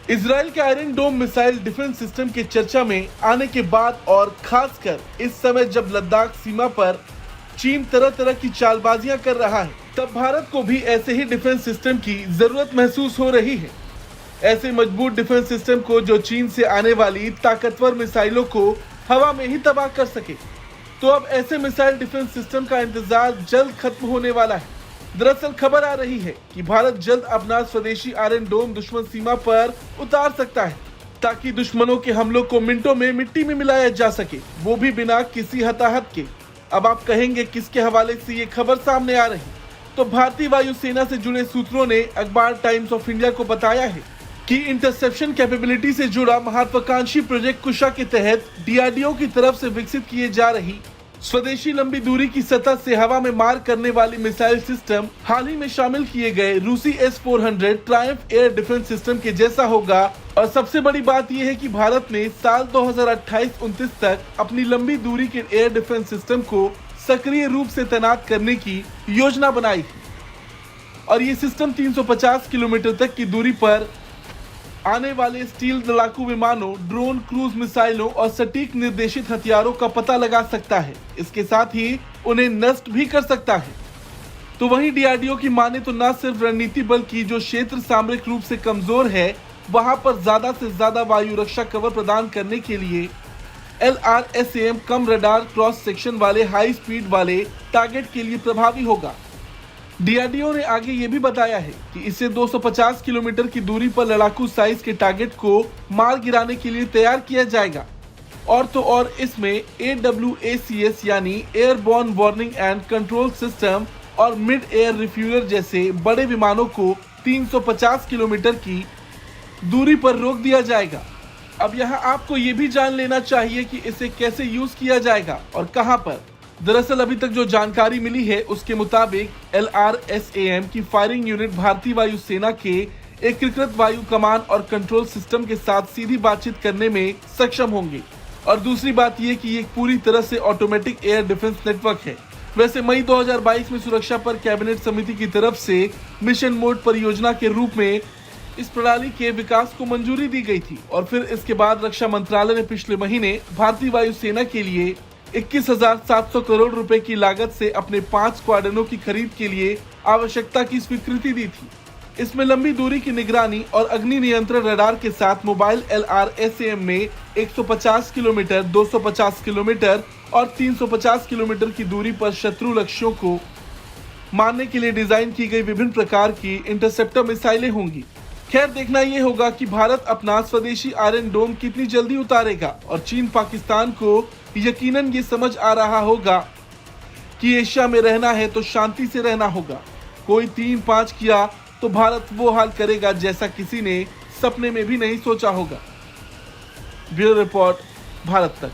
Israel के iron dome missile defence system के चर्चा में आने के बाद और खासकर इस समय जब लद्दाख सीमा पर चीन तरह तरह की चालबाजियां कर रहा है, तब भारत को भी ऐसे ही डिफेंस सिस्टम की जरूरत महसूस हो रही है। ऐसे मजबूत डिफेंस सिस्टम को जो चीन से आने वाली ताकतवर मिसाइलों को हवा में ही तबाह कर सके। तो अब ऐसे मिसाइल डिफेंस सिस्टम का इंतजार जल्द खत्म होने वाला है। दरअसल खबर आ रही है कि भारत जल्द अपना स्वदेशी आयरन डोम दुश्मन सीमा पर उतार सकता है, ताकि दुश्मनों के हमलों को मिनटों में मिट्टी में मिलाया जा सके, वो भी बिना किसी हताहत के। अब आप कहेंगे किसके हवाले से ये खबर सामने आ रही? तो भारतीय वायुसेना से जुड़े सूत्रों ने अखबार टाइम्स ऑफ इंडिया को बताया है कि इंटरसेप्शन कैपेबिलिटी से जुड़ा महत्वाकांक्षी प्रोजेक्ट कुशा के तहत डीआरडीओ की तरफ से विकसित किए जा रही स्वदेशी लंबी दूरी की सतह से हवा में मार करने वाली मिसाइल सिस्टम हाल ही में शामिल किए गए रूसी S-400 Triumph air defence system के जैसा होगा। और सबसे बड़ी बात यह है कि भारत ने साल 2028-29 तक अपनी लंबी दूरी के एयर डिफेंस सिस्टम को सक्रिय रूप से तैनात करने की योजना बनाई है। और ये सिस्टम 350 किलोमीटर तक की दूरी पर आने वाले स्टील लड़ाकू विमानों, ड्रोन, क्रूज मिसाइलों और सटीक निर्देशित हथियारों का पता लगा सकता है। इसके साथ ही उन्हें नष्ट भी कर सकता है। तो वहीं डीआरडीओ की माने तो न सिर्फ रणनीति बल्कि जो क्षेत्र सामरिक रूप से कमजोर है, वहां पर ज्यादा से ज्यादा वायु रक्षा कवर प्रदान करने के लिए LRSAM कम रडार क्रॉस सेक्शन वाले हाई स्पीड वाले टारगेट के लिए प्रभावी होगा। डीआरडीओ ने आगे ये भी बताया है कि इससे 250 किलोमीटर की दूरी पर लड़ाकू साइज के टारगेट को मार गिराने के लिए तैयार किया जाएगा। और तो और इसमें AWACS यानी airborne warning and control system और मिड एयर रिफ्यूलर जैसे बड़े विमानों को 350 किलोमीटर की दूरी पर रोक दिया जाएगा। अब यहाँ आपको ये भी जान लेना चाहिए कि इसे कैसे यूज किया जाएगा और कहाँ पर। दरअसल अभी तक जो जानकारी मिली है उसके मुताबिक LRSAM की फायरिंग यूनिट भारतीय वायुसेना के एकीकृत वायु कमान और कंट्रोल सिस्टम के साथ सीधी बातचीत करने में सक्षम होंगे। और दूसरी बात यह कि ये पूरी तरह से ऑटोमेटिक एयर डिफेंस नेटवर्क है। वैसे मई 2022 में सुरक्षा पर कैबिनेट समिति की तरफ से मिशन मोड परियोजना के रूप में इस प्रणाली के विकास को मंजूरी दी गई थी। और फिर इसके बाद रक्षा मंत्रालय ने पिछले महीने भारतीय वायुसेना के लिए 21,700 करोड़ रुपए की लागत से अपने 5 स्क्वाड्रनों की खरीद के लिए आवश्यकता की स्वीकृति दी थी। इसमें लंबी दूरी की निगरानी और अग्नि नियंत्रण रडार के साथ मोबाइल LRSAM में 150 किलोमीटर, 250 किलोमीटर और 350 किलोमीटर की दूरी पर शत्रु लक्ष्यों को मारने के लिए डिजाइन की गई विभिन्न प्रकार की इंटरसेप्टर मिसाइलें होंगी। खैर देखना ये होगा कि भारत अपना स्वदेशी आयरन डोम कितनी जल्दी उतारेगा। और चीन पाकिस्तान को यकीनन ये समझ आ रहा होगा कि एशिया में रहना है तो शांति से रहना होगा। कोई 3-5 किया तो भारत वो हाल करेगा जैसा किसी ने सपने में भी नहीं सोचा होगा। ब्यूरो रिपोर्ट, भारत तक।